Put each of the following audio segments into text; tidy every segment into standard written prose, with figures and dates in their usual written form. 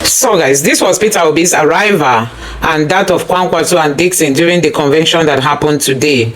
So guys, this was Peter Obi's arrival and that of Kwankwaso and Dixon during the convention that happened today.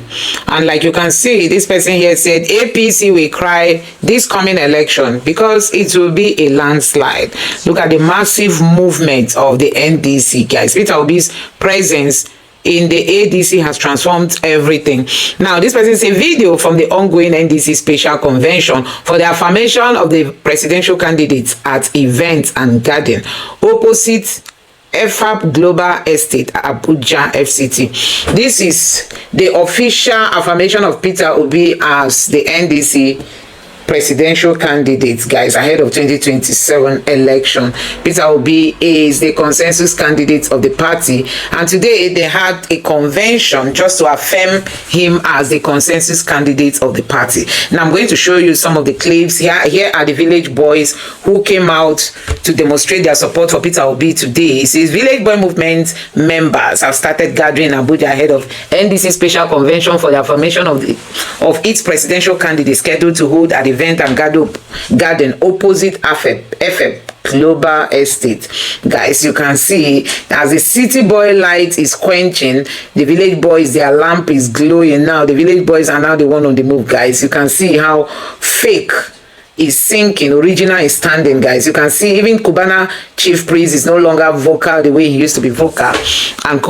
And like you can see, this person here said APC will cry this coming election because it will be a landslide. Look at the massive movement of the NDC, guys. Peter Obi's presence in the ADC has transformed everything. Now, this person is a video from the ongoing NDC special convention for the affirmation of the presidential candidates at Events and Garden opposite EFAP Global Estate, Abuja FCT. This is the official affirmation of Peter Obi as the NDC presidential candidates, guys, ahead of 2027 election. Peter Obi is the consensus candidate of the party, and today they had a convention just to affirm him as the consensus candidate of the party. Now I'm going to show you some of the clips. Here are the village boys who came out to demonstrate their support for Peter Obi today. It says village boy movement members have started gathering in Abuja ahead of NDC special convention for the affirmation of its presidential candidate scheduled to hold at Event and Garden opposite EFAP Global Estate. Guys, you can see as the city boy light is quenching, the village boys, their lamp is glowing now. The village boys are now the one on the move, guys. You can see how fake is sinking, original is standing, guys. You can see even Cubana chief priest is no longer vocal the way he used to be vocal, and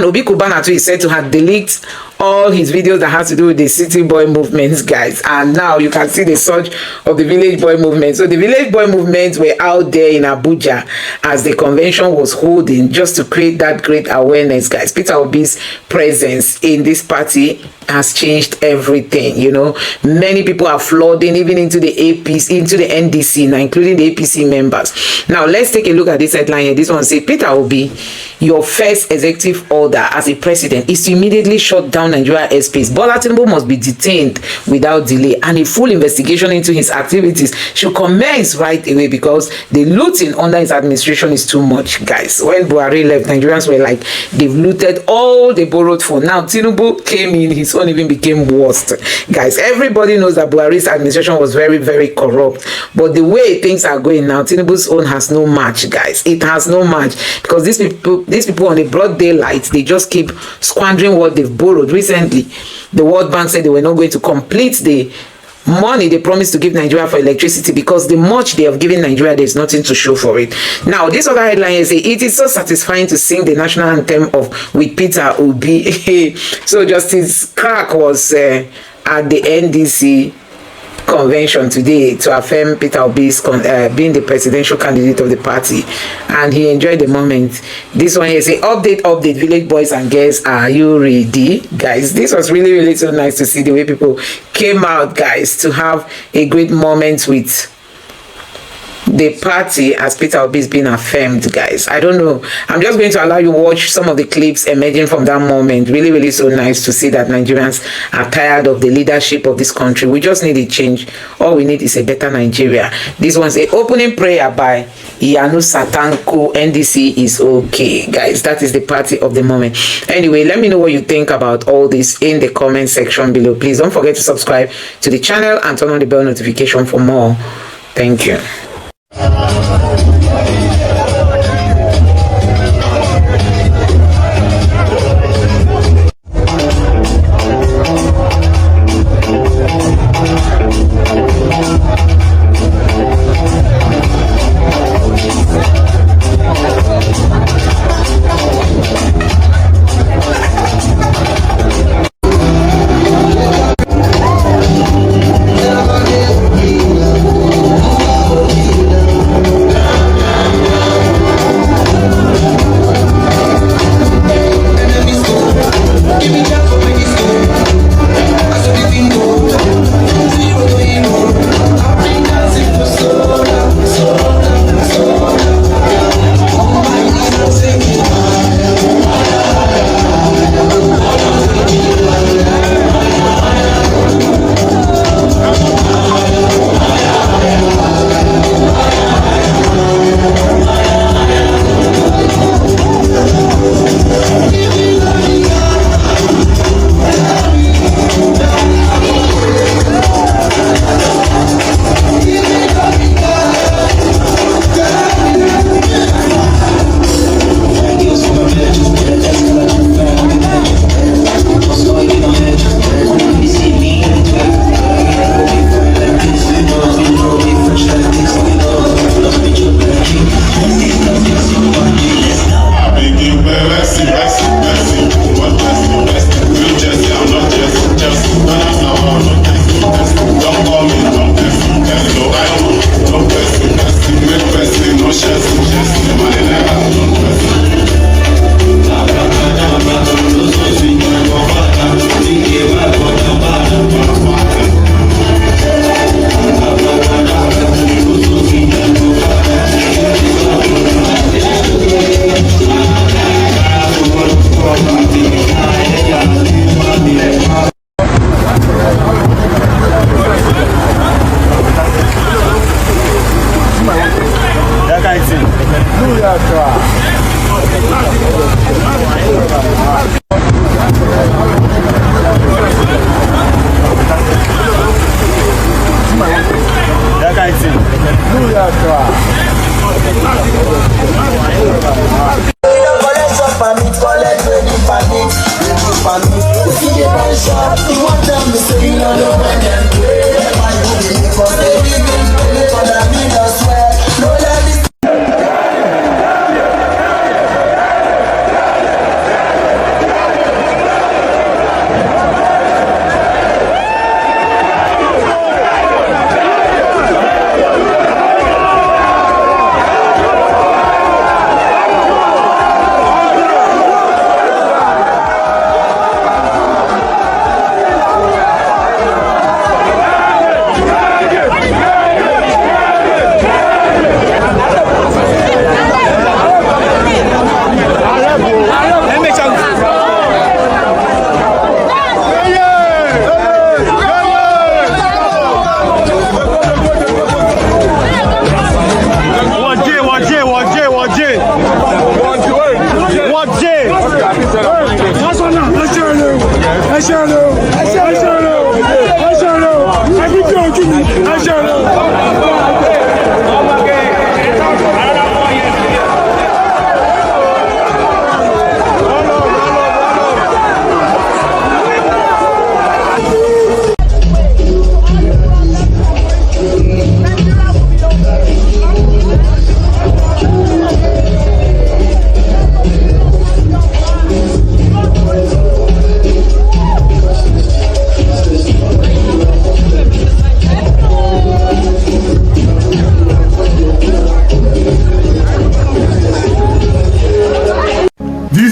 Obi Cubana too is said to have deleted all his videos that has to do with the city boy movements, guys. And now you can see the surge of the village boy movement. So the village boy movements were out there in Abuja as the convention was holding, just to create that great awareness, guys. Peter Obi's presence in this party has changed everything. You know, many people are flooding even into the APC, into the NDC now, including the APC members. Now let's take a look at this headline here. This one says, Peter Obi, your first executive order as a president is to immediately shut down Nigeria airspace. Bola Tinubu must be detained without delay, and a full investigation into his activities should commence right away because the looting under his administration is too much, guys. When Buhari left, Nigerians were like, they've looted all they borrowed for. Now Tinubu came in, his own even became worse, guys. Everybody knows that Buhari's administration was very, very corrupt, but the way things are going now, Tinubu's own has no match, guys. It has no match because these people on the broad daylight, they just keep squandering what they've borrowed. Recently, the World Bank said they were not going to complete the money they promised to give Nigeria for electricity because the much they have given Nigeria, there's nothing to show for it. Now, this other headline is, it is so satisfying to sing the national anthem of with Peter Obi. So Justice Clark was at the NDC convention today to affirm Peter Obi's being the presidential candidate of the party, and he enjoyed the moment. This one here say, update village boys and girls, are you ready, guys? This was really, really so nice to see the way people came out, guys, to have a great moment with the party as Peter Obi is being affirmed, guys. I don't know, I'm just going to allow you watch some of the clips emerging from that moment. Really, really so nice to see that Nigerians are tired of the leadership of this country. We just need a change. All we need is a better Nigeria. This one's a opening prayer by Iyanu Satanko. NDC is okay, guys. That is the party of the moment. Anyway, let me know what you think about all this in the comment section below. Please don't forget to subscribe to the channel and turn on the bell notification for more. Thank you.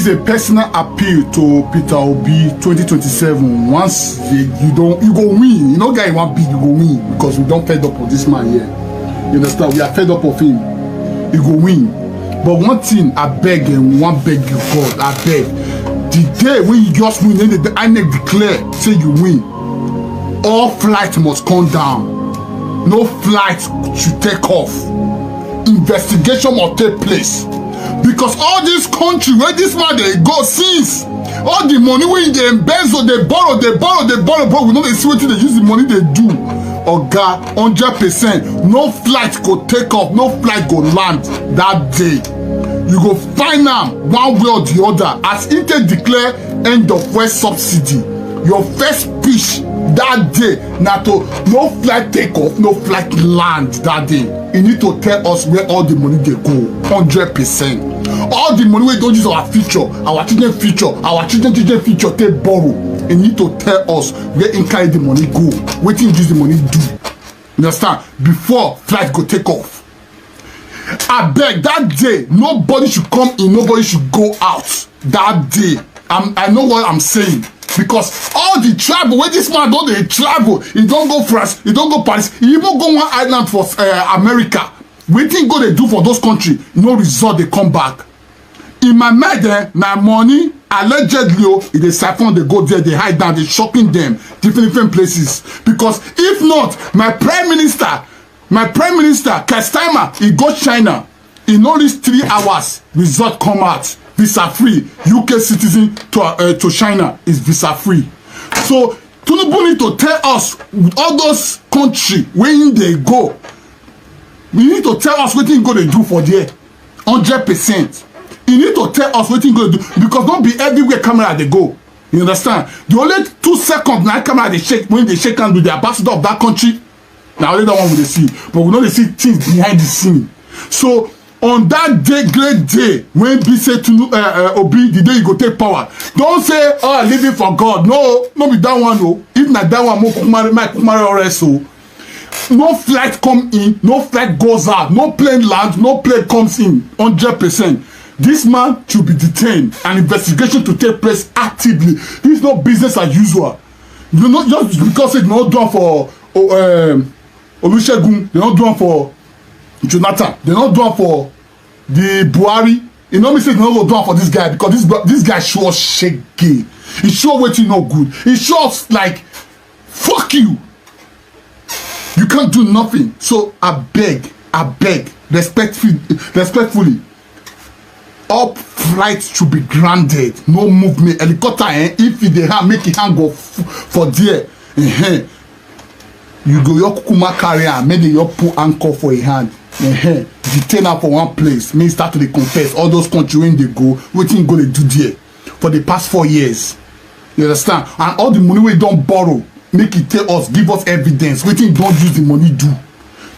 A personal appeal to Peter Obi 2027. Once you go win. You know, guy want big, you go win because we don't fed up of this man here. You understand? We are fed up of him. You go win. But one thing I beg and one beg you, God, I beg. The day when you just win, then the INEC declare say you win. All flights must come down. No flight should take off. Investigation must take place. Because all this country where this man they go since all the money wey they embezzle, they borrow, bro. We know they see what they use the money they do. Oga, 100%. No flight go take off, no flight go land that day. You go find am one way or the other. As Intel declare end of fuel subsidy, your first speech that day na to no flight take off, no flight land that day. You need to tell us where all the money they go. 100%. All the money we don't use our future, our children future, our children future take borrow. You need to tell us where in carry the money go. Wetin use the money do. You understand? Before flight go take off. I beg that day nobody should come in, nobody should go out that day. I know what I'm saying. Because all the travel where this man don dey travel, he don't go France, he don't go Paris, he even go one island for America. Wetin go dey do for those countries? No result, they come back. In my mind, my money allegedly, if they siphon, they go there, they hide down, they shopping them different places. Because if not, my prime minister, Keir Starmer, he go China. In only 3 hours, result come out. Visa free. UK citizen to China is visa free. So Tinubu need to tell us all those countries where they go. We need to tell us what he go to do for there. 100%. You need to tell us what he go to do because don't be everywhere camera they go. You understand? The only 2 seconds now camera they shake when they shake hands with the ambassador of that country. Now only that one we they see, but we know they see things behind the scene. So on that day, great day, when be say to Obi, the day you go take power, don't say, oh, living for God. No be that one. No, if not that one, Kumari also. No flight come in, no flight goes out, no plane lands, no plane comes in. 100%. This man should be detained and investigation to take place actively. This is not business as usual. You know, just because it's not done for Olusegun, they're not done for Jonathan, they're not done for the Buhari. You know me say they not go done for this guy because this guy sure shaky. He sure waiting no good. He sure like fuck you. You can't do nothing. So I beg, respectfully, all flights should be grounded. No movement. Helicopter, if they make it hang go for there, you go your kukuma carrier, maybe you put anchor for a hand. Detain her for one place. May start to confess. All those countries when they go, wetin go they do there for the past 4 years. You understand? And all the money we don't borrow, make it tell us, give us evidence. Wetin don't use the money do.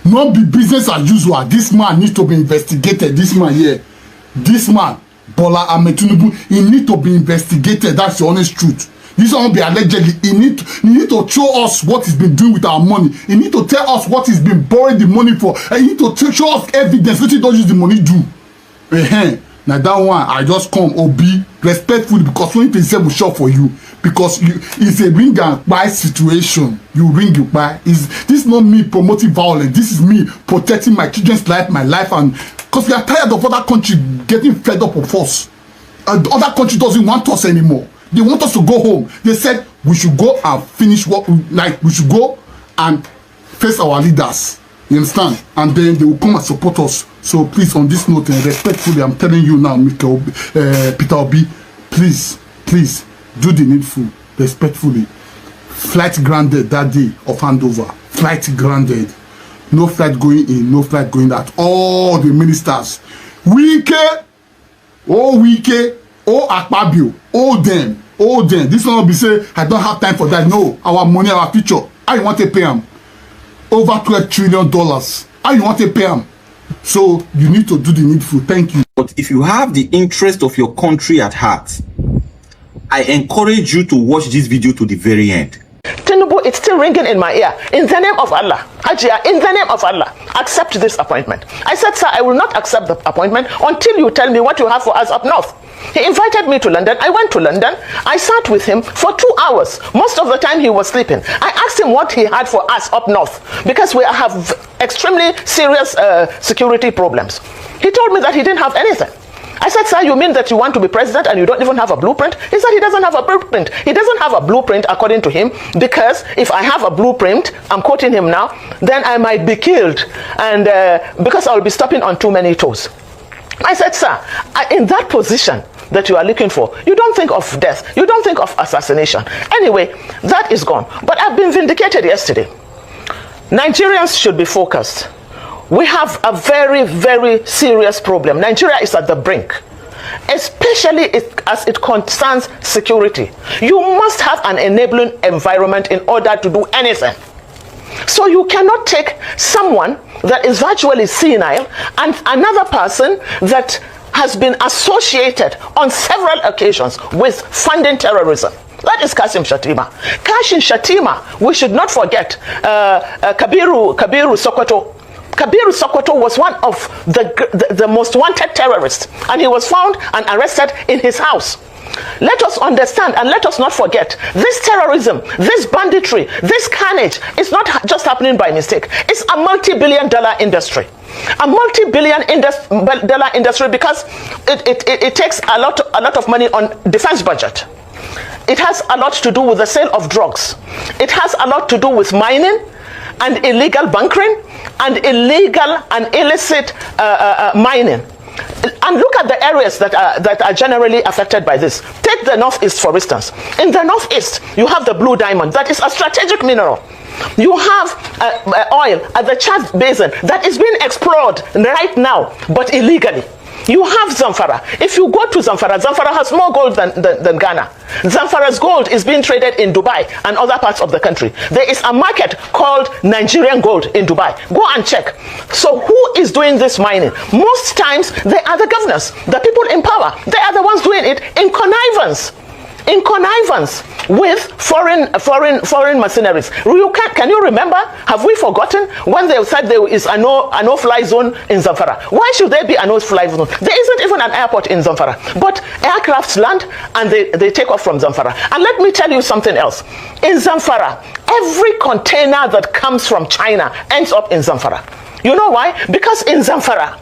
Not be business as usual. This man needs to be investigated. This man here, this man, Bola Ahmed Tinubu, he need to be investigated. That's the honest truth. This won't be allegedly. He need to show us what he's been doing with our money. He need to tell us what he's been borrowing the money for. And he need to show us evidence what he don't use the money do. Now that one, I just come Obi respectfully because when people say we shop for you because it's a ring and buy situation. You ring you buy. This is not me promoting violence. This is me protecting my children's life, my life, and because we are tired of other country getting fed up of us. Other country doesn't want us anymore. They want us to go home. They said we should go and finish what we should go and face our leaders. You understand? And then they will come and support us. So please, on this note, and respectfully, I'm telling you now, Peter Obi, please do the needful. Respectfully, flight grounded that day of handover. Flight grounded. No flight going in, no flight going out. All the ministers, Wike, Akpabio, all them. This one will be say, I don't have time for that. No, our money, our future. How you want to pay them? Over $12 trillion. How you want to pay them? So you need to do the needful. Thank you. But if you have the interest of your country at heart, I encourage you to watch this video to the very end. Tinubu, it's still ringing in my ear. In the name of Allah, Hajia, in the name of Allah, accept this appointment. I said, sir, I will not accept the appointment until you tell me what you have for us up north. He invited me to London. I went to London. I sat with him for 2 hours. Most of the time he was sleeping. I asked him what he had for us up north because we have extremely serious security problems. He told me that he didn't have anything. I said, sir, you mean that you want to be president and you don't even have a blueprint? He said he doesn't have a blueprint. He doesn't have a blueprint according to him because if I have a blueprint, I'm quoting him now, then I might be killed and because I'll be stepping on too many toes. I said, sir, in that position that you are looking for, you don't think of death. You don't think of assassination. Anyway, that is gone. But I've been vindicated yesterday. Nigerians should be focused. We have a very, very serious problem. Nigeria is at the brink, especially as it concerns security. You must have an enabling environment in order to do anything. So you cannot take someone that is virtually senile and another person that has been associated on several occasions with funding terrorism. That is Kashim Shettima. Kashim Shettima, we should not forget, Kabiru Sokoto. Kabiru Sokoto was one of the most wanted terrorists, and he was found and arrested in his house. Let us understand and let us not forget, this terrorism, this banditry, this carnage is not just happening by mistake. It's a multi-billion-dollar industry. A multi-billion-dollar industry because it takes a lot of money on defense budget. It has a lot to do with the sale of drugs. It has a lot to do with mining and illegal bunkering and illegal and illicit mining. And look at the areas that are generally affected by this. Take the Northeast, for instance. In the Northeast, you have the blue diamond. That is a strategic mineral. You have oil at the Chad Basin that is being explored right now, but illegally. You have Zamfara. If you go to Zamfara, Zamfara has more gold than Ghana. Zamfara's gold is being traded in Dubai and other parts of the country. There is a market called Nigerian gold in Dubai. Go and check. So who is doing this mining? Most times they are the governors, the people in power. They are the ones doing it in connivance. In connivance with foreign mercenaries. Can you remember? Have we forgotten when they said there is a no-fly zone in Zamfara? Why should there be a no-fly zone? There isn't even an airport in Zamfara, but aircrafts land and they take off from Zamfara. And let me tell you something else. In Zamfara, every container that comes from China ends up in Zamfara. You know why? Because in Zamfara,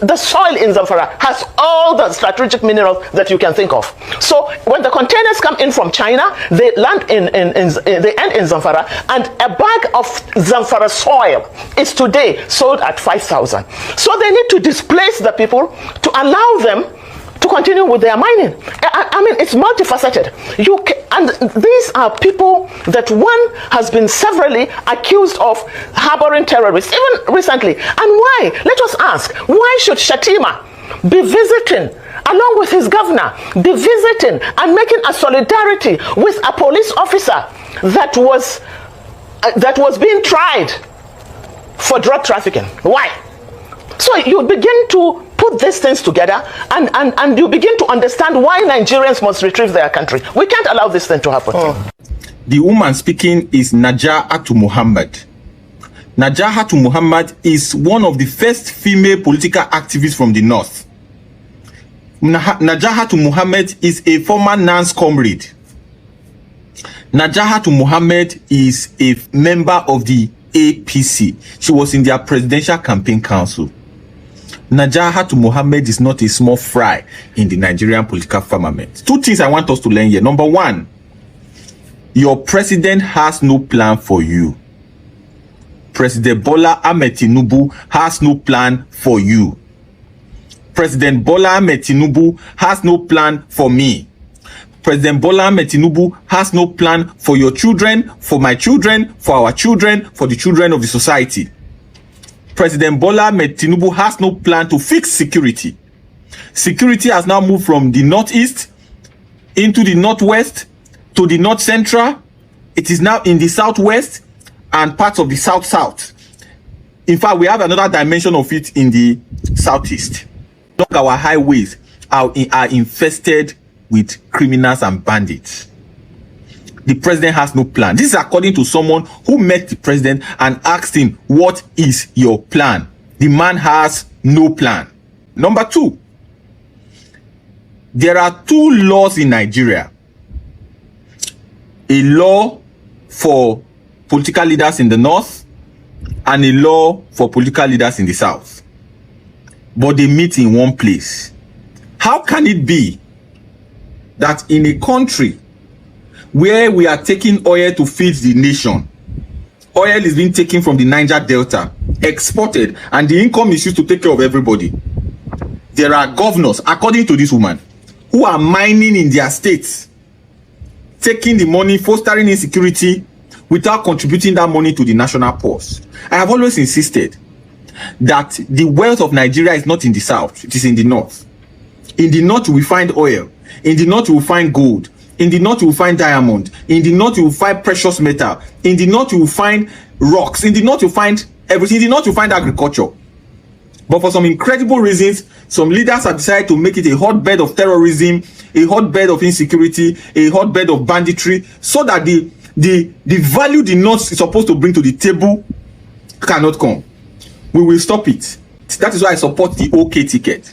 the soil in Zamfara has all the strategic minerals that you can think of. So when the containers come in from China, they land they end in Zamfara, and a bag of Zamfara soil is today sold at 5,000. So they need to displace the people to allow them to continue with their mining. I mean, it's multifaceted. And these are people that one has been severally accused of harboring terrorists, even recently. And why? Let us ask, why should Shatima be visiting, along with his governor, be visiting and making a solidarity with a police officer that was being tried for drug trafficking? Why? So you begin to put these things together, and you begin to understand why Nigerians must retrieve their country. We can't allow this thing to happen. The woman speaking is Najahatu Muhammad. Najahatu Muhammad is one of the first female political activists from the north. Najahatu Muhammad is a former NANS comrade. Najahatu Muhammad is a member of the APC. She was in their presidential campaign council. Najahatu Muhammad is not a small fry in the Nigerian political firmament. Two things I want us to learn here. Number one, your president has no plan for you. President Bola Ahmed Tinubu has no plan for you. President Bola Ahmed Tinubu has no plan for me. President Bola Ahmed Tinubu has no plan for your children, for my children, for our children, for the children of the society. President Bola Ahmed Tinubu has no plan to fix security. Security has now moved from the northeast into the northwest to the north central. It is now in the southwest and parts of the south-south. In fact, we have another dimension of it in the southeast. Our highways are infested with criminals and bandits. The president has no plan. This is according to someone who met the president and asked him, what is your plan? The man has no plan. Number two, there are two laws in Nigeria. A law for political leaders in the north and a law for political leaders in the south. But they meet in one place. How can it be that in a country where we are taking oil to feed the nation, oil is being taken from the Niger Delta, exported, and the income is used to take care of everybody? There are governors, according to this woman, who are mining in their states, taking the money, fostering insecurity, without contributing that money to the national purse. I have always insisted that the wealth of Nigeria is not in the south, it is in the north. In the north, we find oil. In the north, you will find gold. In the north, you will find diamond. In the north, you will find precious metal. In the north, you will find rocks. In the north, you will find everything. In the north, you will find agriculture. But for some incredible reasons, some leaders have decided to make it a hotbed of terrorism, a hotbed of insecurity, a hotbed of banditry, so that the value the north is supposed to bring to the table cannot come. We will stop it. That is why I support the OK ticket.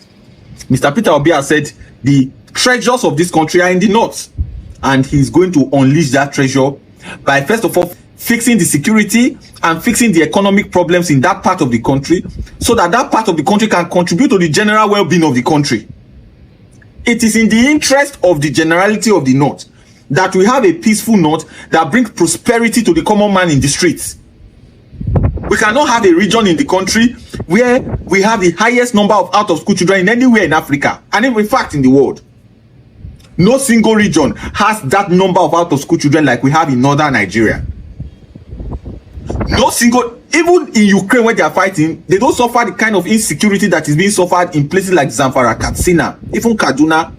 Mr. Peter Obi has said the treasures of this country are in the north, and he's going to unleash that treasure by first of all fixing the security and fixing the economic problems in that part of the country, so that that part of the country can contribute to the general well-being of the country. It is in the interest of the generality of the north that we have a peaceful north that brings prosperity to the common man in the streets. We cannot have a region in the country where we have the highest number of out-of-school children in anywhere in Africa, and in fact in the world. No single region has that number of out-of-school children like we have in northern Nigeria. No single, even in Ukraine where they are fighting, they don't suffer the kind of insecurity that is being suffered in places like Zamfara, Katsina, even Kaduna.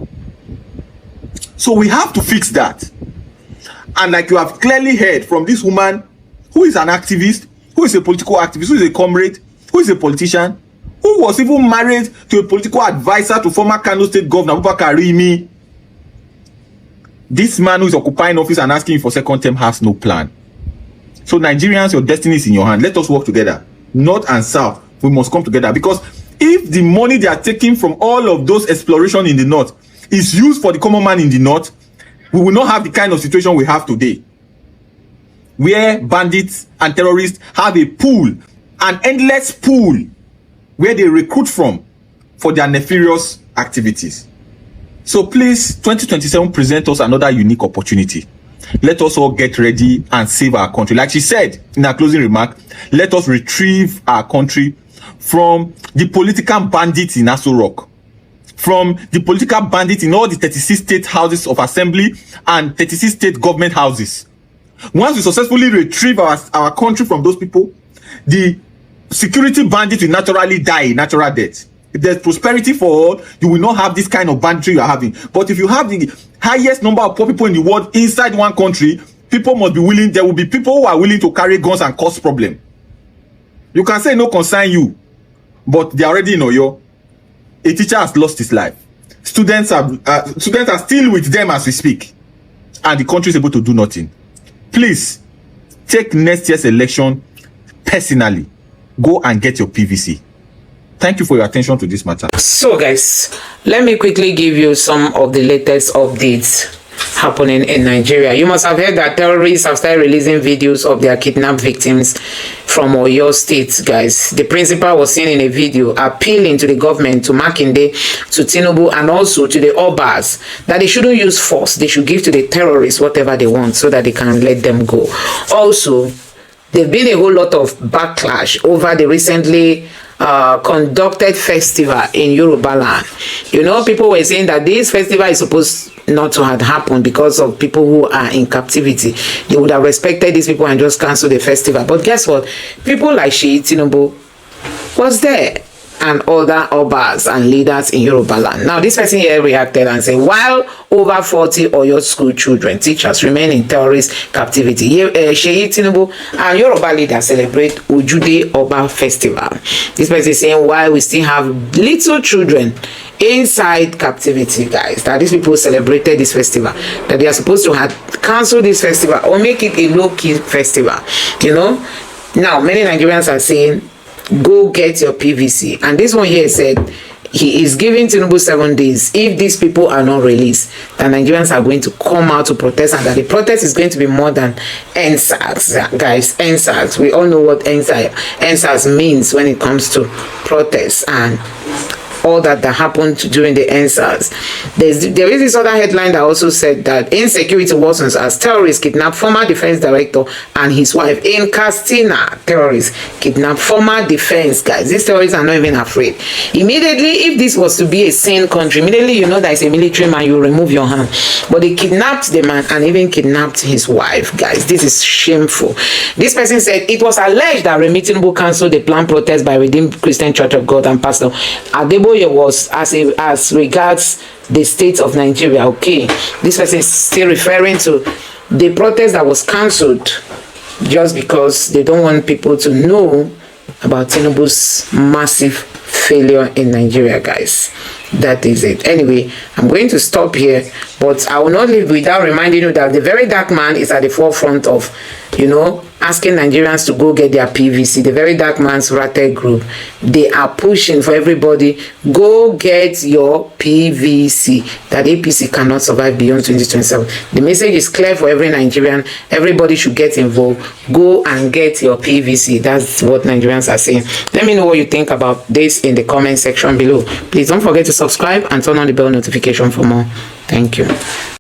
So we have to fix that. And like you have clearly heard from this woman, who is an activist, who is a political activist, who is a comrade, who is a politician, who was even married to a political advisor to former Kano State Governor Abubakar Rimi. This man who is occupying office and asking for second term has no plan. So Nigerians, your destiny is in your hand. Let us work together. North and South, we must come together, because if the money they are taking from all of those exploration in the north is used for the common man in the north, we will not have the kind of situation we have today, where bandits and terrorists have a pool, an endless pool where they recruit from for their nefarious activities. So please, 2027 presents us another unique opportunity. Let us all get ready and save our country. Like she said in her closing remark, let us retrieve our country from the political bandits in Aso Rock, from the political bandits in all the 36 state houses of assembly and 36 state government houses. Once we successfully retrieve our country from those people, the security bandits will naturally die natural death. If there's prosperity for all, you will not have this kind of banditry you are having. But if you have the highest number of poor people in the world inside one country, people must be willing, there will be people who are willing to carry guns and cause problem. You can say no concern you, but they are already in Oyo. A teacher has lost his life. Students are still with them as we speak. And the country is able to do nothing. Please, take next year's election personally. Go and get your PVC. Thank you for your attention to this matter. So guys, let me quickly give you some of the latest updates happening in Nigeria. You must have heard that terrorists have started releasing videos of their kidnapped victims from Oyo State, guys. The principal was seen in a video appealing to the government, to Makinde, to Tinubu, and also to the Obas that they shouldn't use force. They should give to the terrorists whatever they want so that they can let them go. Also, there's been a whole lot of backlash over the recently conducted festival in Yoruba land. You know, people were saying that this festival is supposed not to have happened because of people who are in captivity. They would have respected these people and just cancelled the festival. But guess what? People like Sheyi Tinubu was there, and other Obas and leaders in Yoruba land. Now, this person here reacted and said, while over 40 Oyo school children, teachers remain in terrorist captivity, Sheyi Tinubu and Yoruba leaders celebrate Ojude Oba Festival. This person is saying, why we still have little children inside captivity, guys, that these people celebrated this festival, that they are supposed to have cancelled this festival or make it a low-key festival, you know. Now, many Nigerians are saying, go get your PVC. And this one here said he is giving Tinubu 7 days. If these people are not released, the Nigerians are going to come out to protest, and that the protest is going to be more than NSAS, guys. NSAS, we all know what NSAS means when it comes to protests and all that happened during the NSAS. There is this other headline that also said that insecurity worsens as terrorists kidnap former defense director and his wife in Castina. Terrorists kidnap former defense, guys. These terrorists are not even afraid. Immediately, if this was to be a sane country, immediately you know that it's a military man, you remove your hand. But they kidnapped the man and even kidnapped his wife, guys. This is shameful. This person said it was alleged that Remi Tinubu cancelled the planned protest by Redeemed Christian Church of God and Pastor Adeboye was as regards the state of Nigeria. Okay, this person is still referring to the protest that was cancelled just because they don't want people to know about Tinubu's massive failure in Nigeria, guys. That is it. Anyway, I'm going to stop here, but I will not leave without reminding you that the very dark man is at the forefront of, you know, asking Nigerians to go get their PVC. The very dark man's Rate group, they are pushing for everybody, go get your PVC, that APC cannot survive beyond 2027. The message is clear for every Nigerian. Everybody should get involved. Go and get your PVC. That's what Nigerians are saying. Let me know what you think about this in the comment section below. Please don't forget to subscribe and turn on the bell notification for more. Thank you.